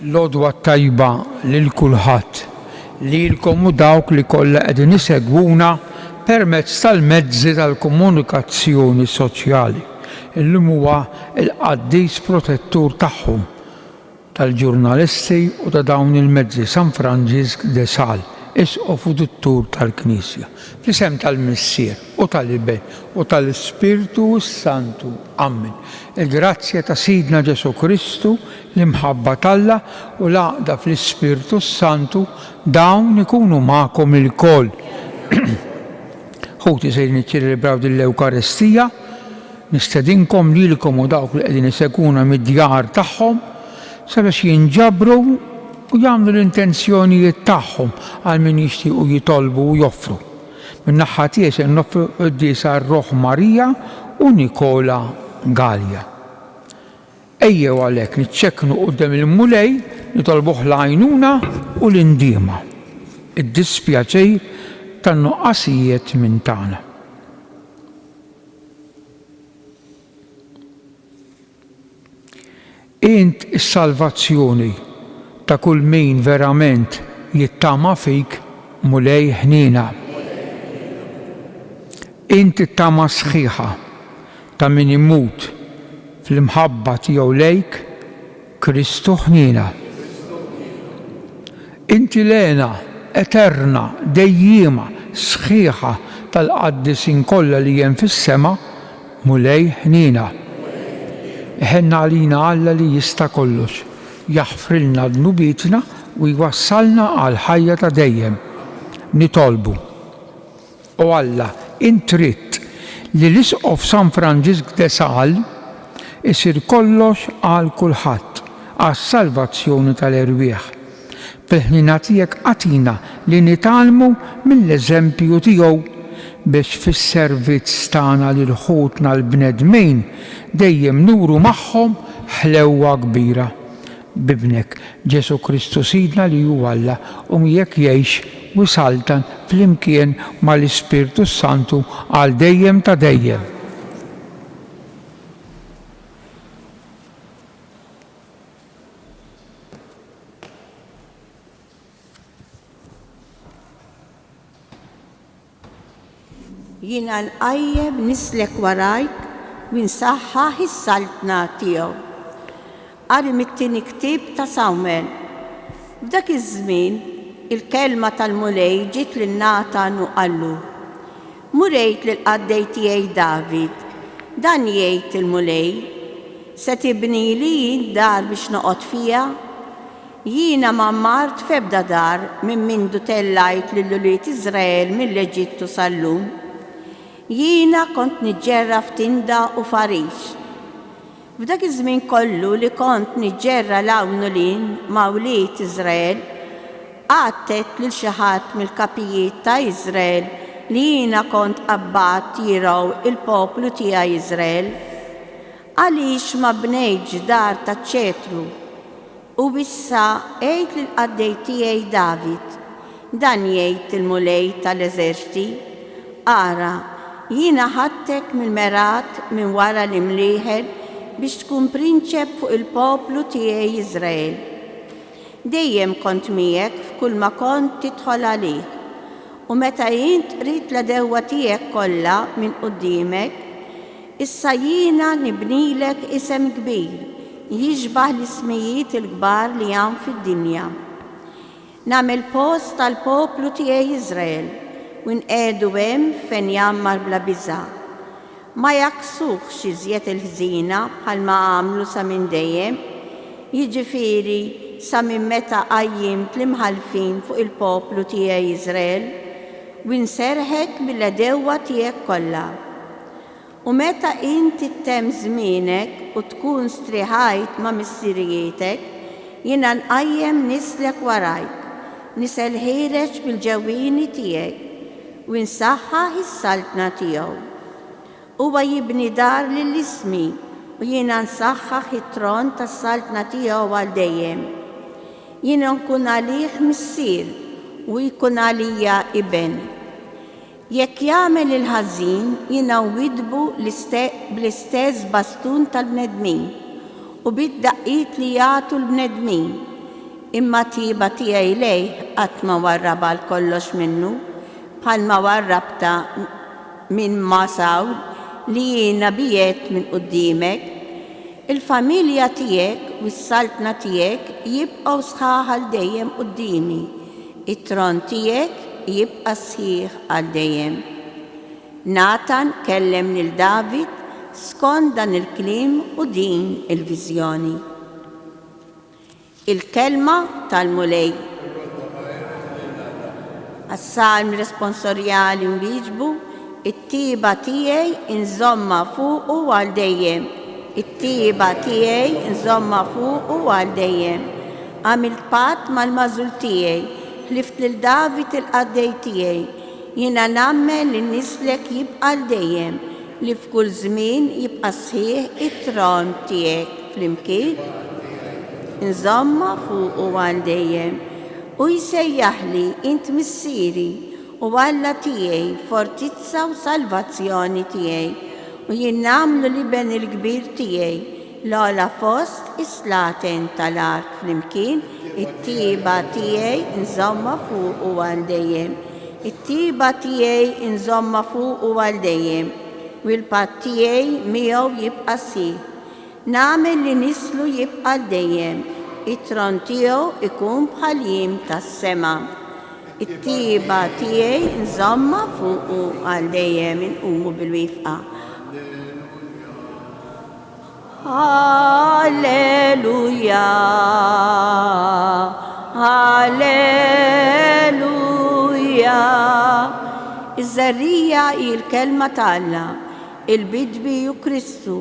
L-odwa tajba lil kulħadd lilkom u dawk li kollha qegħdin isegwuna permezz tal-mezzi tal-komunikazzjoni soċjali. Illum huwa l-qaddis protettur tagħhom tal-ġurnalisti u ta' dawn il-mezzi San Franġisk de Sales, isqofu duttur tal-Knisja. Fl-isem tal-Missier u tal-Iben u tal-Ispirtu Santu. Amen. Il-grazzja ta' Sidna Ġesu Kristu, l-imħabba talla u l-għaqda fl-Ispirtu Santu dawn ikunu magħkom il-koll. Ħuti se niċċelebraw dil-Ewkaristija, nistedinkom lilkom u dawk li qegħdin isegwuna mid-djar tagħhom sabiex jinġabru u jagħmlu l-intenzjonijiet tagħhom għal min jixtiequ jitolbu u joffru. Min-naħa tiegħi se noffru qdiesa Roħ Marija u Nikola Galja. Ejjew għalhekk niċċekknu quddiem il-mulej nitolbuh l-għajnuna u l-indiema. Id-dispjaċir tan-nuqqasijiet minn tagħna. Int is-salvazzjoni ta' kull min verament jittama fik mulej ħnina. Int it-tama sħiħa ta' min imut fl-imħabba tiegħu lejk Kristu ħnina. Inti lena eterna dejjima sħiħa tal-qaddisin kollha li hemm fis-sema mulej ħnina. Ħenna għalina Alla li jista' kollox, jaħfrilna d-nubietna u jwassalna għal ħajja ta' dejjem. Nitolbu. U Alla, intrit li l-isqof San Franġisk de Sales isir kollox għal kulħadd għas-salvazzjoni tal-irwieħ. Fil-ħnina tiegħek għatina li nitalmu mill-eżempju tiegħu biex fis-servizz tagħna lil ħutna l-bnedmin dejjem nuru magħhom ħlewwa kbira. Bibnek Ġesu Kristu Sidna li hu Alla u miegħek jgħix u saltan flimkien mal-Ispirtu Santu għal dejjem ta' dejjem. Jiena nqajjem nislek warajk u nsaħħaħ is-saltna tiegħu. Qari mit-tieni ktieb ta' Sawmel. F'dak iż-żmien il-kelma tal-mulej ġiet lil Natan u qallu: Murejt lil qaddej tiegħi David, dan jgħid il-mulej, se tibni li dar biex noqgħod fiha? Jiena ma mart f'ebda dar minn mindu tellajt lill-uliet Iżrael mill-Eġittu sal-lum. Jiena kont niġġerra f'tinda u farix. F'dak iż-żmien kollu li kont niġġerra l-hawnulin ma' uliet Iżrael, għattet lil xi ħadd mill-kapijiet ta' Iżrael li jiena kont qabbat jiraw il-poplu tiegħi Iżrael. Għaliex ma bnejtx dar ta' ċetru u issa għid lil qaddej tiegħi David, dan jgħid il-mulej tal-eżerċiti: Ara, jiena ħadtek mill-merat minn wara l-imlieħel biex tkun prinċep fuq il-poplu tiegħi Iżrael. Dejjem kont miegħek f'kull ma kont tidħol għalih, u meta jien trid l-dewwa tiegħek kollha minn quddiemek, issa jiena nibnilek isem kbir jiġbaħ l-ismijiet il-kbar li hemm fid-dinja. Nagħmel post tal-poplu tiegħi Iżrael u nqegħdu hemm fejn jammar bla biża'. Ma jaksuhx iżjed il-ħżina bħalma għamlu sa minn dejjem, jiġifieri sa minn meta qajjimt l-imħalfin fuq il-poplu tiegħi Iżrael u nserħek bil-għedewwa tiegħek kollha. U meta inti ttemm żmienek u tkun striħajt ma' missierietek, jiena nqajjem nislek warajk, nisel ħireġ bil-ġewwieni tiegħek u nsaħħaħ is-saltna tiegħu. Huwa jibni dar lill-ismi u jiena nsaħħaħ it-tron tas-saltna tiegħu għal dejjem. Jiena nkun għalih missier u jkun għalija iben. Jekk jagħmel il-ħażin jiena nwidbu bl-istess bastun tal-bnedmin u bid-daqqiet li jagħtu l-bnedmin imma tiba tiegħi lejh qatt ma warrab għal kollox minnu, bħalma warrabta minn ma Sawl li jiena biet minn qudiemek. Il-familja tiegħek u s-saltna tiegħek jibqgħu sħaħ għal dejjem qudiemi, it-tron tiegħek jibqa' sħiħ għal dejjem. Natan kellem lil David skont dan il-kliem u din il-viżjoni. Il-kelma tal-mulej. Għas-salm responsorjali nwieġbu, it-tiba tiegħi inżomma fuqu għal dejjem. It-tiba tiegħi inżomma fuqu għal dejjem. Għamilt patt mal-mażul tiegħi, ħlift lil David il-qaddej tiegħi. Jiena nammel li nislek jibqa' l dejjem, li f'kull żmien jibqa' sħiħ it-tron tiegħek flimkien inżomma fuqu għal dejjem. U jsejjaħli int missieri u Alla tiegħi, fortizza u salvazzjoni tiegħi, u jien nagħmlu li ben il-kbir tiegħi l-ogħla fost islaten tal-ark flimkien, it-tiba tiegħi nżomma fuqu għal dejjem. It-tiba tiegħi inżomma fuqu għal dejjem, u l-patt tiegħi miegħu jibqa' sħiħ. Nagħmel li nislu jibqa' l dejjem, it-tron tiegħu ikun bħal jiem tas-sema. It-tiba tiegħi nżomma fuqu għal dejjem. Inqumu bil-wifqa. Alleluja, alleluja. Iż-żarrija hi l-kelma tal-Alla, il-bidwi hu Kristu,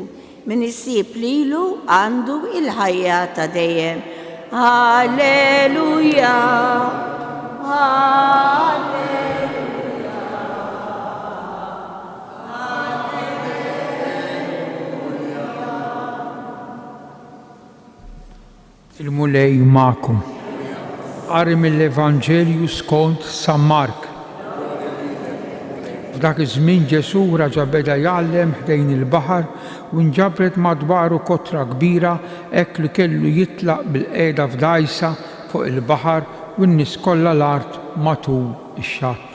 min isib lilu għandu il-ħajja ta' dejjem. Alleluja, alleluja, alleluja. Il-mulej ma'kum. Qari mill-Evanġelju skont San Mark. F'dak iż-żmien Ġesu raġa' beda jgħallem ħdejn il-baħar u nġabret madwaru kotra kbira hekk li kellu jitlaq bil-qiegħda f'dgħajsa fuq il-baħar u n-nies kollha l-art matul ix-xatt.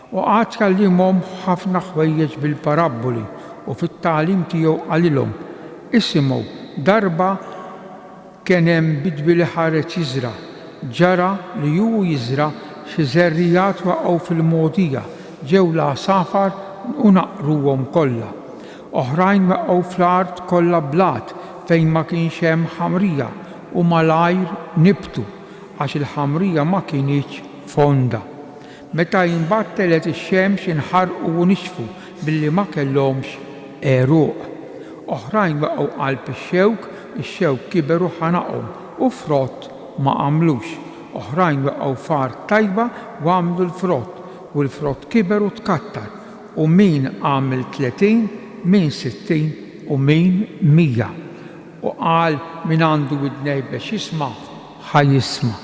U qagħad kellimhom ħafna ħwejjeġ bil-parabboli u fit-tagħlim tiegħu qalilhom. Isimgħu darba kien hemm bidwi li ħareġ jiżra. Ġara li hu jiżra xi żerrijat waqgħu fil-mogħdija ġew l-għasafar u naqruhom kollha. Oħrajn waqgħu fl-art kollha blat fejn ma kienx hemm ħamrija u malajr nibtu għax il-ħamrija ma kienx fonda. Meta jinbattelet ix-xemx inħarqu u nixfu billi ma kellhomx għeruq. Oħrajn waqgħu qalb ix-xewk kiber u ħanaqhom u frott ma għamlux. Oħrajn waqgħu far tajba u għamlu l-frott u l-frott kiber u tkattar, u min għamil 30, min 60 u min 100. U qal min għandu widnej biex jisma' ħajjisma'.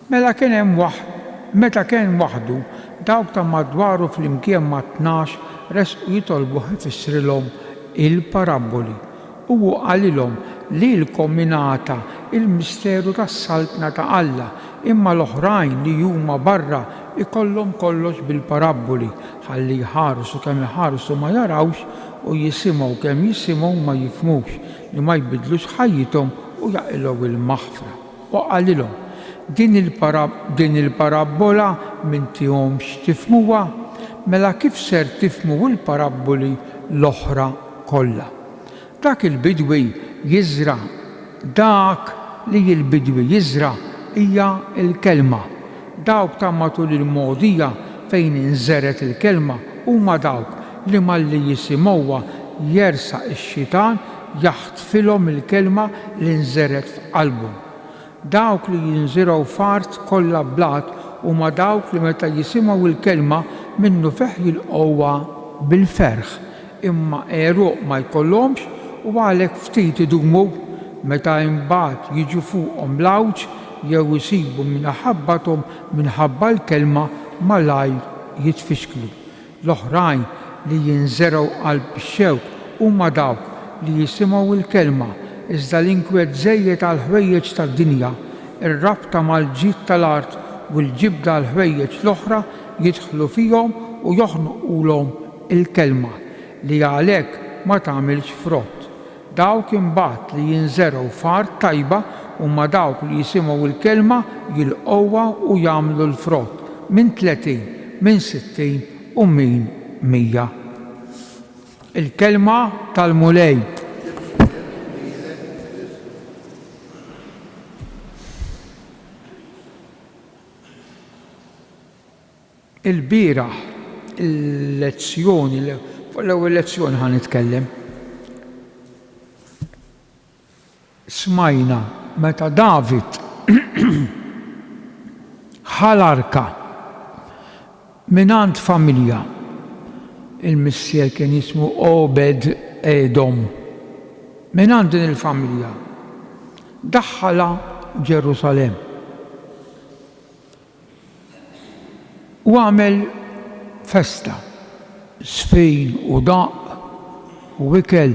Meta kien waħdu dawk ta' madwaru fl-imkien ma' 12 resqu jitolbu ifissrilhom il-parabboli. U qalilhom li l-kombinata il-misteru tas-saltna ta' Alla, imma l-oħrajn li huma barra ikollhom kollox bil-parabboli ħalli jħarsu kemm iħarsu ma jarawx u jisimgħu kemm jisimgħu ma jifhmux li ma jbidlux ħajjithom u jaqilgħu il-maħfra. U qalilhom din il-parabbola m'intihomx tifhmuha, mela kif ser tifhmu l-parabboli l-oħra kollha. Dak li l-bidwi jiżra hija l-kelma. Dawk ta' matul il-mogħdija fejn inżeret il-kelma huma dawk li malli jisimgħuha jersaq ix-xitan jaħtfilhom il-kelma li nżeret f'qalbhom. Dawk li jinżiraw fart kollha blat huma dawk li meta jisimgħu il-kelma minnu feħ jilqgħuha bil-ferħ, imma għeruq ma jkollhomx u għalhekk ftit idumu meta imbagħad jiġu fuqhom l-għawġ jew isibu minħabbathom minħabba l-kelma malajr jitfixklu. L-oħrajn li jinżeraw qalb ix-xewk huma dawk li jisimgħu l-kelma iżda l-inkweet żejjed għall ħwejjeġ tad-dinja ir-rabta mal-ġid tal-art u l-ġibda l-ħwejjeġ l-oħra jidħlu fihom u joħnuqulhom il-kelma li għalhekk ma tagħmilx frott. Dawk imbagħad li jinżergħu f'art tajba huma dawk li jisimgħu l-kelma jilqgħuha u jagħmlu l-frott minn 30, minn 60 u minn 100. Il-kelma tal-mulej. Il-bieraħ il-lezzjoni, l-ewwel lezzjoni ħan nitkellem. Smajna meta David ħal-arka minant familja, il-missier kien jismu Obed Edom, minant din il-familja daħħala Ġerusalem u għamel festa, sfin u daq u ikel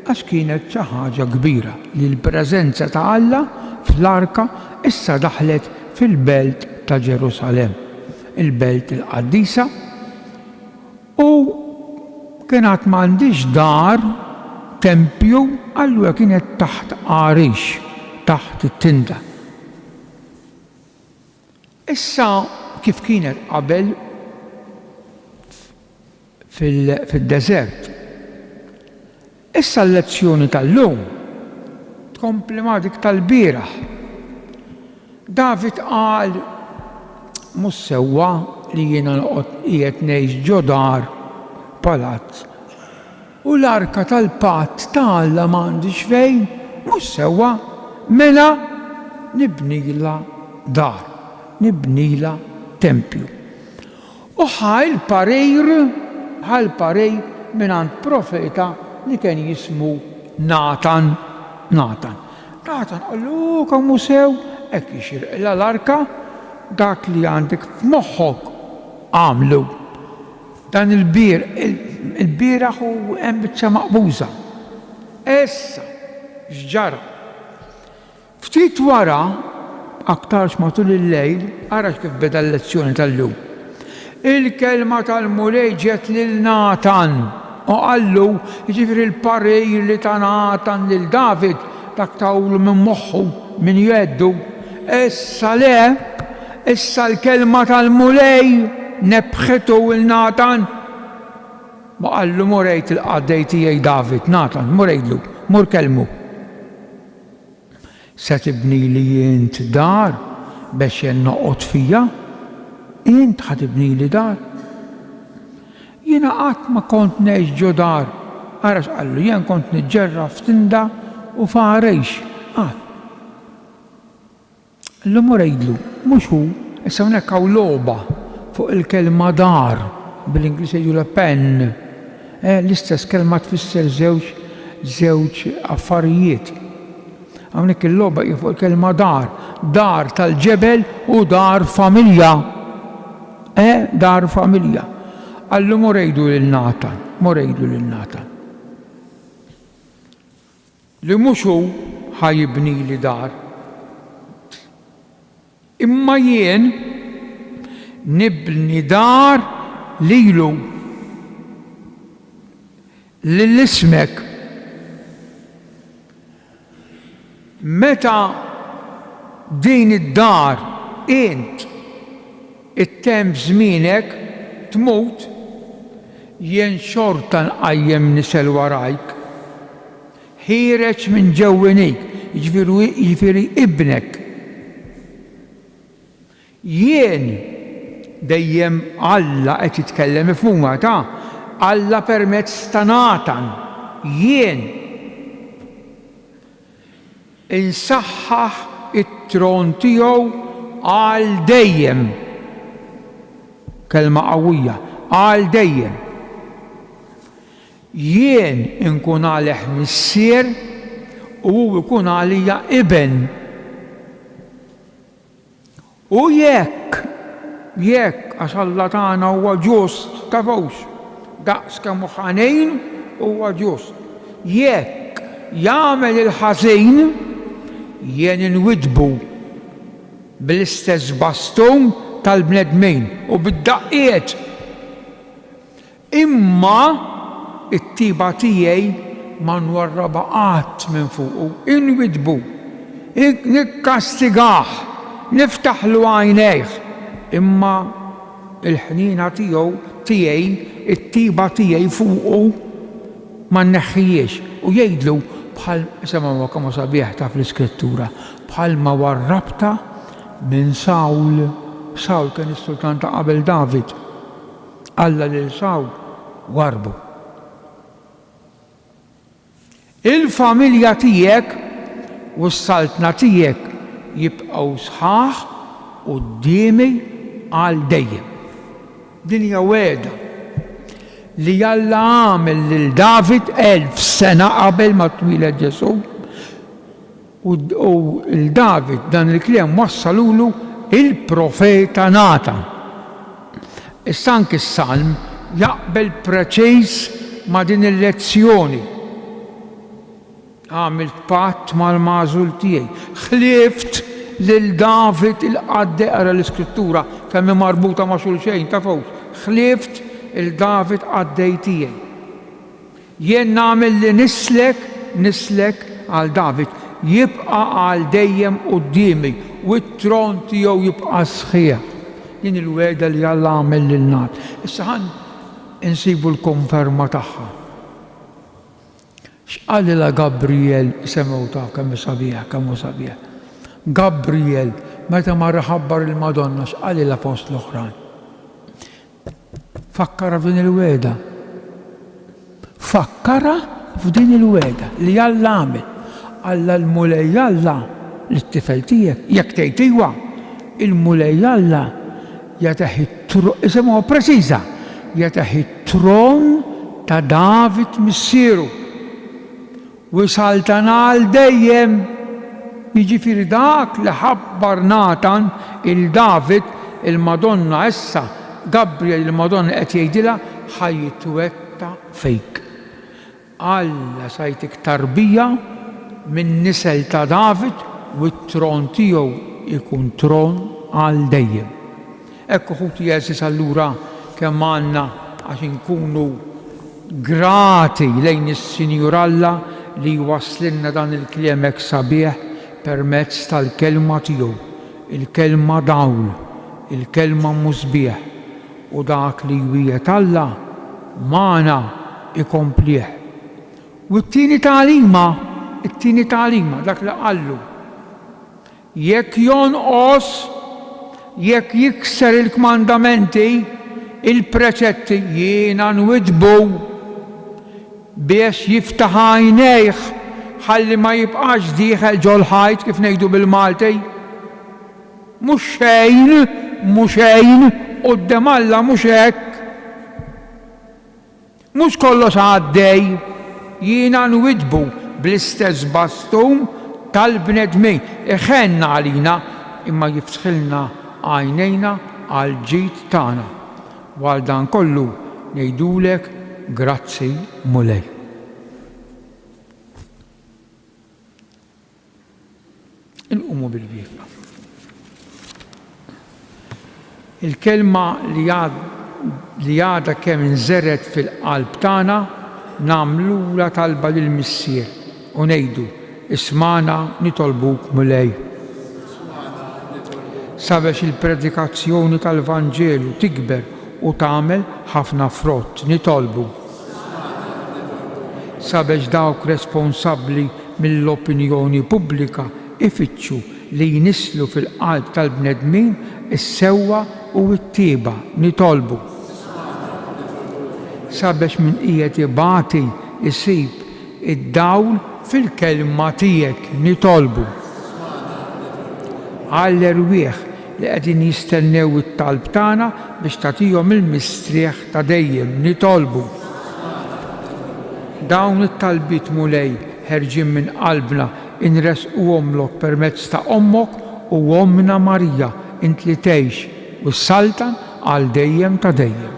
għax kienet xi ħaġa kbira li l-preżenza ta' Alla fl-arka issa daħlet fil-belt ta' Ġerusalem, il-belt il-qaddisa, u kienet m'għandix dar tempju, allura kienet taħt għarix, taħt it-tinda. Issa kif kienet qabel fil-deżert. Issa l-lezzjoni tal-lum tkompli ma' dik tal-bieraħ. David qal mhux sewwa li jiena noqgħod qiegħed ngħix ġo dar palazz u l-arka tal-patt ta' Alla m'għandix fejn, mhux sewwa, mela nibnilha dar, nibnilha tempju. U ħal parejr mingħand profeta li kien jismu Natan. Natan qallu kemm hu sew hekk jixirqilha l-arka dak li għandek f'moħħok għamlu. Dan il-bieraħ u hemm biċċa maqbuża. Issa x'ġara. Ftit wara aktarx matul il-lejl ara kif beda l-lezzjoni tal-lum. Il-kelma tal-mulej ġiet lil Natan u qallu jiġifieri l-parir li ta' Natan lil David dak tawlu minn moħħu minn jeddu. Issa le, issa l-kelma tal-mulej nebħitu il-Natan. Ma qallu murejt il-qaddej tiegħi David, Natan, murejtlu, mur kelmu. Se tibnili int dar biex jien noqgħod fija? Int ħatibnili dar? Jiena qatt ma kont ngħix ġo dar. Ara x'qallu, jien kont niġġerra f'tinda u f'għarejx. Illum murajdlu, mhux hu, issa hawnhekk hawn logħba fuq il-kelma dar, bil-Ingliż jgħidu pen. L-istess kelma tfisser żewġ affarijiet. Hawnhekk il-logħba hija fuq il-kelma dar, dar tal-ġebel u dar familja. Dar familja. Allu murejdu lil Natan. Li mhux hu ħajibni li dar. Imma jien nibni dar lilu lill-ismek. Meta din id-dar int it-tem żmienek tmut, jien xorta nqajjem nisel warajk. Ħireġ minn ġewwenik, jiġifieri ibnek. Jien dejjem Alla qed jitkellem ifhuma ta' Alla permezz ta' Natan. Jien insaħħaħ it-tron tiegħu għal dejjem. Kelma qawwija, għal dejjem. Jien inkun għalih missier u hu jkun għalija iben. U jekk għax Alla tagħna huwa ġust, tafux, daqs kemm hu ħanejn huwa ġust. Jekk jagħmel il-ħażin, jien inwidbu bl-istess bastun tal-bnedmin u bid-daqqiet. Imma it-tiba tiegħi ma nwarraba qatt minn fuqu, inwidbu, nikkastigah, niftaħlu għajnejh, imma il-ħnina tiegħi, it-tiba tiegħi fuqu ma nneħħijiex u jgħidlu bħal semgħu kemm sabiħ ta' fl-Iskrittura, bħalma warrabta minn Sawl. Sawl kien is-sultan ta' qabel David. Alla lil Sawl warbu. Il-familja tiegħek u s-saltna tiegħek jibqgħu sħaħ qudiemi għal dejjem. Din hija wegħda li Alla għamel lil David 1000 sena qabel ma twiled Ġesu u il-David dan il-kliem wassalulu il-profeta Natan. Issa anke s-salm jaqbel preċiż ma' din il-lezzjoni. Għamilt patt mal-magħżul tiegħi. Ħlieft lil David il-qadde qara l-Iskrittura kemm marbuta ma' xulxejn tafux. Ħlieft il-David qaddej tiegħi. Jien nagħmel li nislek għal David jibqa' għal dejjem qudiemi u t-tron tiegħu jibqa' sħiħ. Din il-wegħda li Alla għamel lil Nat. Issa ħan insibu l-konferma tagħha. X'qalilha Gabriel semgħu ta' kemm sabiħ. Gabriel meta marra ħabbar il-Madonna x'qalilha fost l-oħrajn. Fakkara f'din il-wegħda. Fakkara f'din il-wegħda li Alla għamel. Alla l-mulej Alla l-tifel tiegħek jekk tgħid iwa, il-mulej Alla jagħtih it-tron, isemmuha preċiża, jagħtih it-tron ta' David missieru. U saltana għal dejjem. Jiġifieri dak li ħabbar Natan il-David il-Madonna issa Gabriel il-Madonna qed jgħidilha ħajjitwetta fejk. Alla sajtik tarbija min nisel ta' David u t-tron tiegħu ikun tron għal dejjem. Ekku ħuti Jeżis allura kemm għandna għax inkunu grati lejn is-Sinjur Alla li waslinna dan il-kliem hekk sabiħ permezz tal-kelma tiegħu, il-kelma dawl, il-kelma musbieħ u dak li jwiet Alla magħna ikomplih. U t-tieni tagħlima dak li qallu. Jekk jonqos, jekk jikser il-kmandamenti, il-preċetti jiena nwidbu biex jiftaħ għajnejh ħalli ma jibqax dieħel ġol-ħajt kif ngħidu bil-Malti. Mhux xejn quddiem Alla mhux hekk. Mhux kollox għaddej, jiena nwidbu bl-istess bastun tal-bnedmin. Iħenna għalina imma jiftħilna għajnejna għal ġid tagħna. U għal dan kollu ngħidulek grazzi mulej. Inqumu bil-wieqfa. Il-kelma li għadha kemm inżerret fil-qalb tagħna nagħmluha talba lill-missier u ngħidu ismana nitolbuk mulej. Sabiex il-predikazzjoni tal-Vanġelu tikber u tagħmel ħafna frott nitolbu. Sabiex dawk responsabbli mill-opinjoni pubblika ifittxu li jnislu fil-qalb tal-bnedmin is-sewwa u t-tieba nitolbu. Sabiex min qiegħed ibati isib id-dawl fil-kelma tiegħek nitolbu. Għall-erwieħ li qegħdin jistennew it-talb tagħna biex tagħtihom il-mistrieħ ta' dejjem nitolbu. Dawn it-talbiet mulej ħerġin minn qalbna inresquhomlok permezz ta' ommok u ommna Marija int li tgħix u s-saltan għal dejjem ta' dejjem.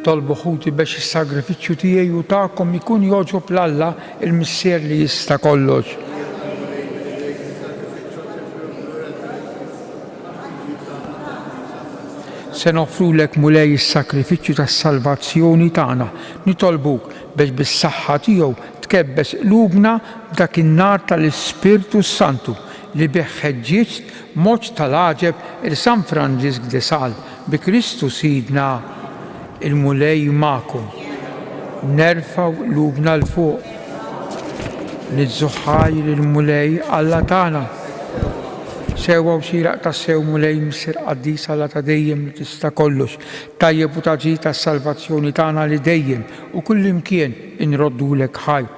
Nitolbu ħuti biex is-sagrifiċċju tiegħi u tagħkom ikun jogħġob l-Alla il-Missier li jista' kollox. Se noffrulek mulej is-sakrifiċċju tas-salvazzjoni tagħna. Nitolbuk biex bis-saħħa tiegħu tkebbes qlubna b'dak in-nar tal-Ispirtu Santu li bih ħeġġiġt mod tal-għaġeb il-San Franġisk de Sal bi Kristu Sidna il-mulej magħkom. Nerfaw qlubna l fuq. Nitżuħħajr il-mulej Alla tagħna. Sewa u xieraq tas-sew mulej Missier Qaddis Alla ta' dejjem li tista' kollox, tajjeb u taġi tas-salvazzjoni tagħna li dejjem u kullimkien inroddulek ħajr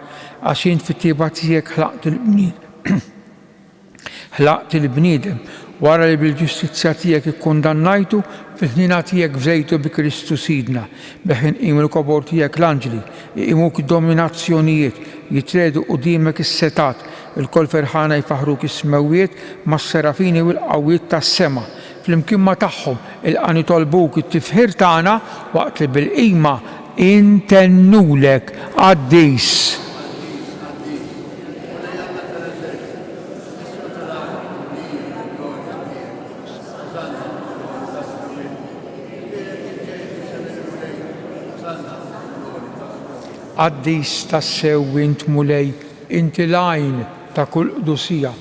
għax int fit-tieba tiegħek ħlaqt il-bniedem wara li bil-ġustizzja tiegħek ikkundannajtu fil-ħnina tiegħek f'żejtu bi Kristu Sidna biex inqimu l-kobor tiegħek l-anġli, iqimuk id-dominazzjonijiet, jitredu quddiemek is-setat, il-kol ferħana jfaħruk is-smewiet mas-serafini u l-qawwiet tas-sema. Flimkien ma' tagħhom ilqa' nitolbuk it-tifħir tagħna waqt li bil-qima intennulek Qaddis. Qaddis tas-sew int mulej, inti l-għajn ta' kull qdusija.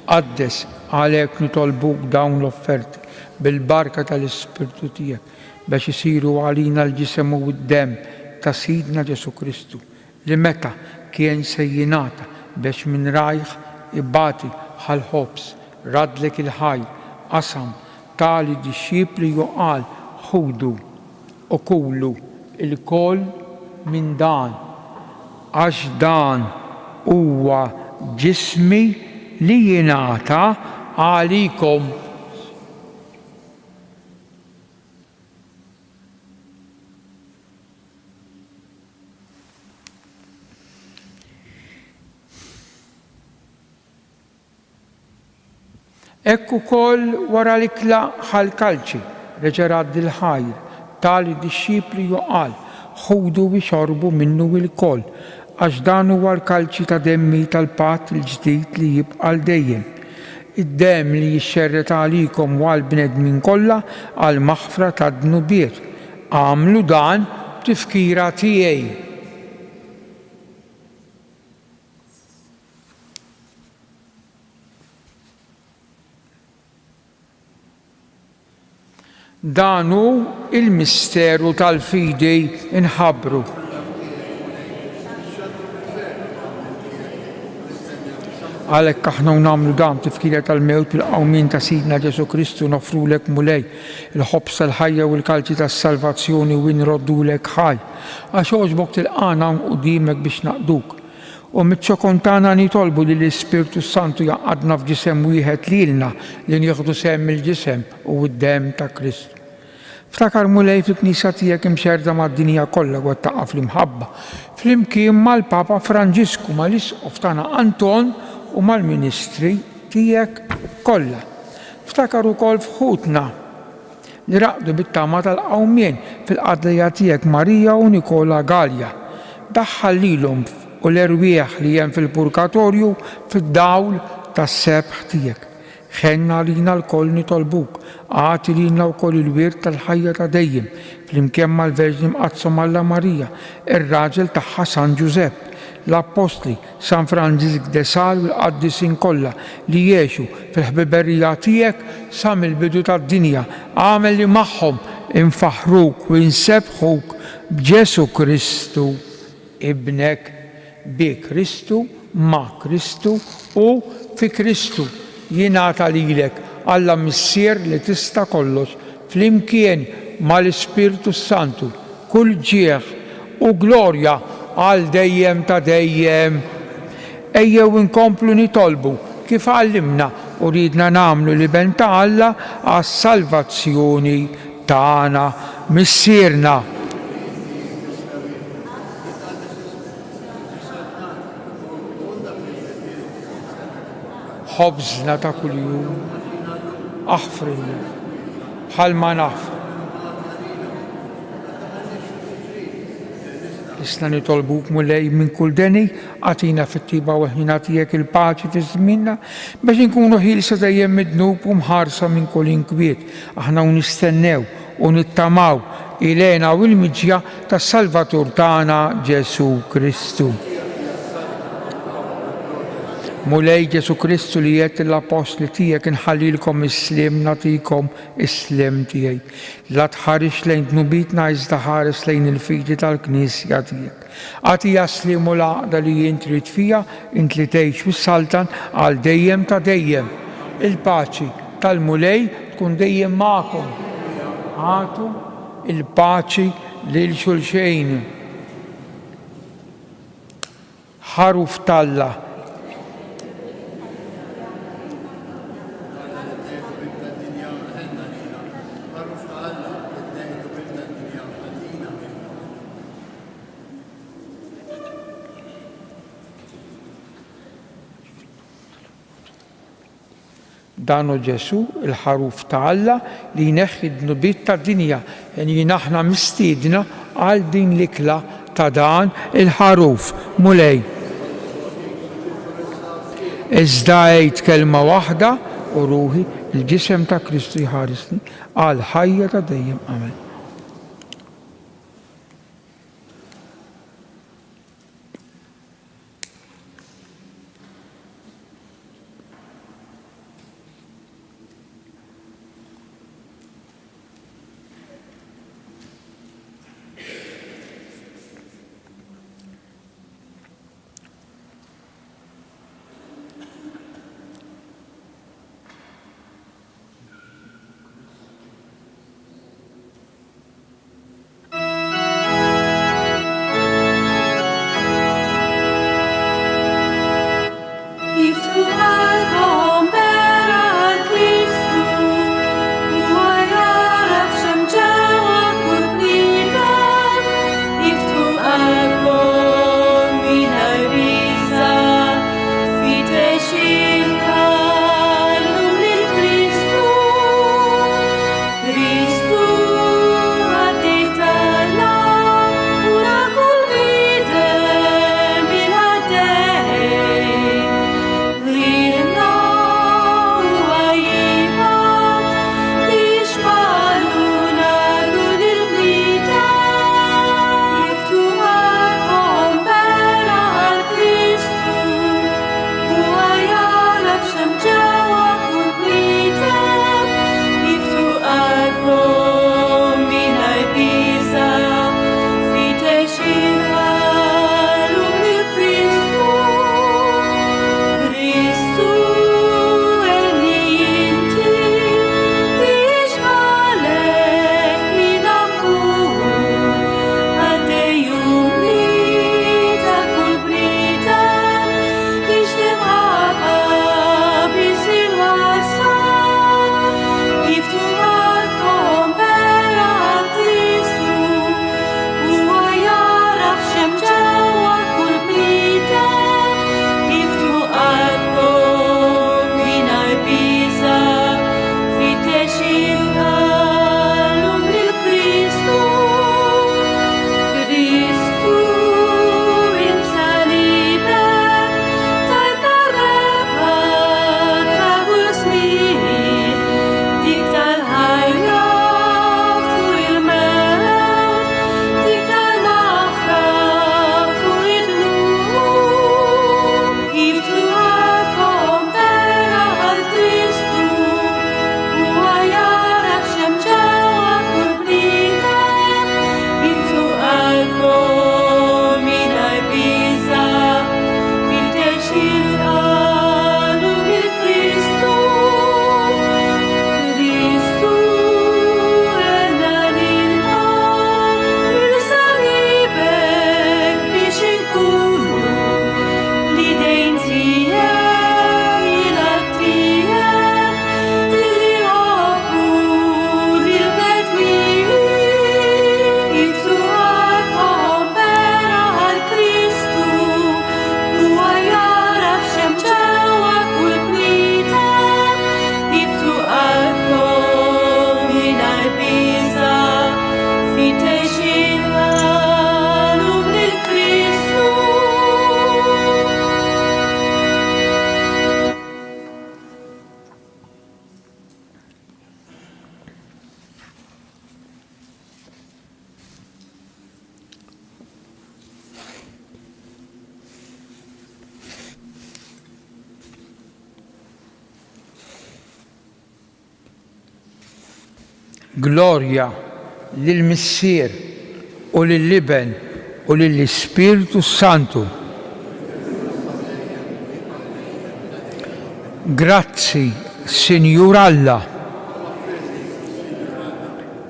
Qaddes għalhekk nitolbuk dawn l-offerti bil-barka tal-Ispirtu tiegħek biex isiru għalina l-ġisem u d-demm ta' Sidna Ġesu Kristu li meta kien se jingħata biex minn rajħ ibati ħal-ħobs radlek il-ħaj qasam tali dixxipli juqal ħudu u kullu il-kol minn dan għax dan huwa ġismi li jingħata għalikom. Hekk ukoll wara l-ikla ħall-kalċi reġa' raddi l-ħajr tali dixxipli juqal ħudu biex xorbu minnu il-koll għax dan huwa l-kalċi ta' demmi tal-patt il-ġdid li jibqa' dejjem. Id-demm li jixxerret għalikom u għall-bnedmin kollha għal maħfra tad-dnubiet. Għamlu dan b'tifkira tiegħi. Dan hu il-misteru tal-fidi inħabbru. Għalhekk aħna nagħmlu dan tifkira tal-mewt bil-qawmien ta' Sidna Ġesu Kristu nofrulek mulej il-ħobs tal-ħajja u l-kalċi tas-salvazzjoni u nroddulek ħaj. Għax għoġbok tilqana quddiemek biex naqduk. U mit-ċokon tagħna nitolbu li l-Ispirtu Santu jaqgħadna f'ġisem wieħed lilna li nieħdu sehem il-ġisem u d-demm ta' Kristu. Ftakar mulej fil-Knisja tiegħek imxerda mad-dinja kollha u taqa' fl-imħabba flimkien mal-Papa Franġisku mal-Isqof tagħna Anton u mal-Ministri tiegħek kollha. Ftakar ukoll f'ħutna li raqdu bit-tama tal-qawmien fil-qadrija tiegħek Marija u Nikola Galja. Daħħal lilhom u l-erwieħ li hemm fil-purgatorju fid-dawl tas-sebħ tiegħek. Ħenna lina l-koll nitolbuk, għati lina wkoll il-wirt tal-ħajja ta' dejjem, flimkien mal-Verġni Mqazza Alla Marija, ir-raġel tagħha San Ġusepp, l-Apostli San Franġisk de Sal u l-qaddisin kollha li jgħixu fil-ħbiberija tiegħek sa mill-bidu tad-dinja. Għamel li magħhom infaħruk u nsebħuk b'Ġesu Kristu ibnek, bi Kristu, ma' Kristu u fi Kristu. Jingħata lilek Alla Missier li tista' kollox flimkien mal-Ispirtu Santu kull ġieħ u glorja għal dejjem ta' dejjem. Ejjew inkomplu nitolbu kif għallimna u ridna nagħmlu li ben ta' Alla għas-salvazzjoni tagħna missierna. ħobżna ta' kuljum aħfrilna bħal ma nafr isna nitolbuk mulej minn kull deni, għatina fit-tiba u ħina tijek il-paċi fi żminna, biex inkunu ħilsa dejjem mid-dnub u mħarsa minn kull inkwiet. Aħna nistennew u nittamaw ilena u l-miġja tas-Salvatur tagħna Ġesu Kristu. Mulej Ġesu Kristu li jett l-apostli tijek nħallilkom is-slim natikom is-slim tijaj. La tħarix lejn dnubitna iżda ħares lejn il-fidi tal-Knisja tijek. Għatija slim u laqda li jintrid fija, int li tgħix fis-Saltan għal dejjem ta' dejjem. Il-paċi tal-mulej tkun dejjem magħkom. Għatu il-paċi lil xulxejn. Ħaruf Talla. Danu Ġesu il-ħaruf ta' Alla li jneħħi d-nubiet ta' dinja, jien aħna mistiedna għal din l-ikla ta' dan il-ħaruf mulej. Iżda għid kelma waħda u ruħi il-ġisem ta' Kristu jħarisni għal ħajja ta' dejjem. Amen. Glorja lill-Missier u lill-Iben u lill-Ispiritu Santu. Grazzi, Sinjur Alla.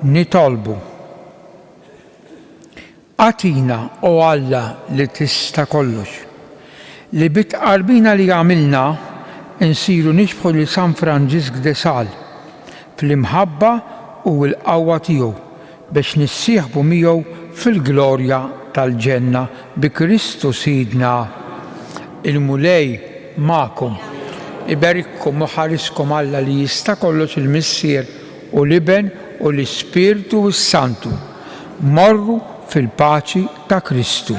Nitolbu. Atina, o Alla li tista' kollox, li bitqarbina li għamilna insiru nixbħu li San Franġisk de Sales fl-imħabba u l-qawwa tiegħu biex nissieħbu miegħu fil-glorja tal-ġenna bi Kristu Sidna. Il-mulej magħkom. Iberikkom u ħariskom Alla li jista' kollox il-Missier u l-Iben u l-Ispiritu Santu. Morru fil-paċi ta' Kristu.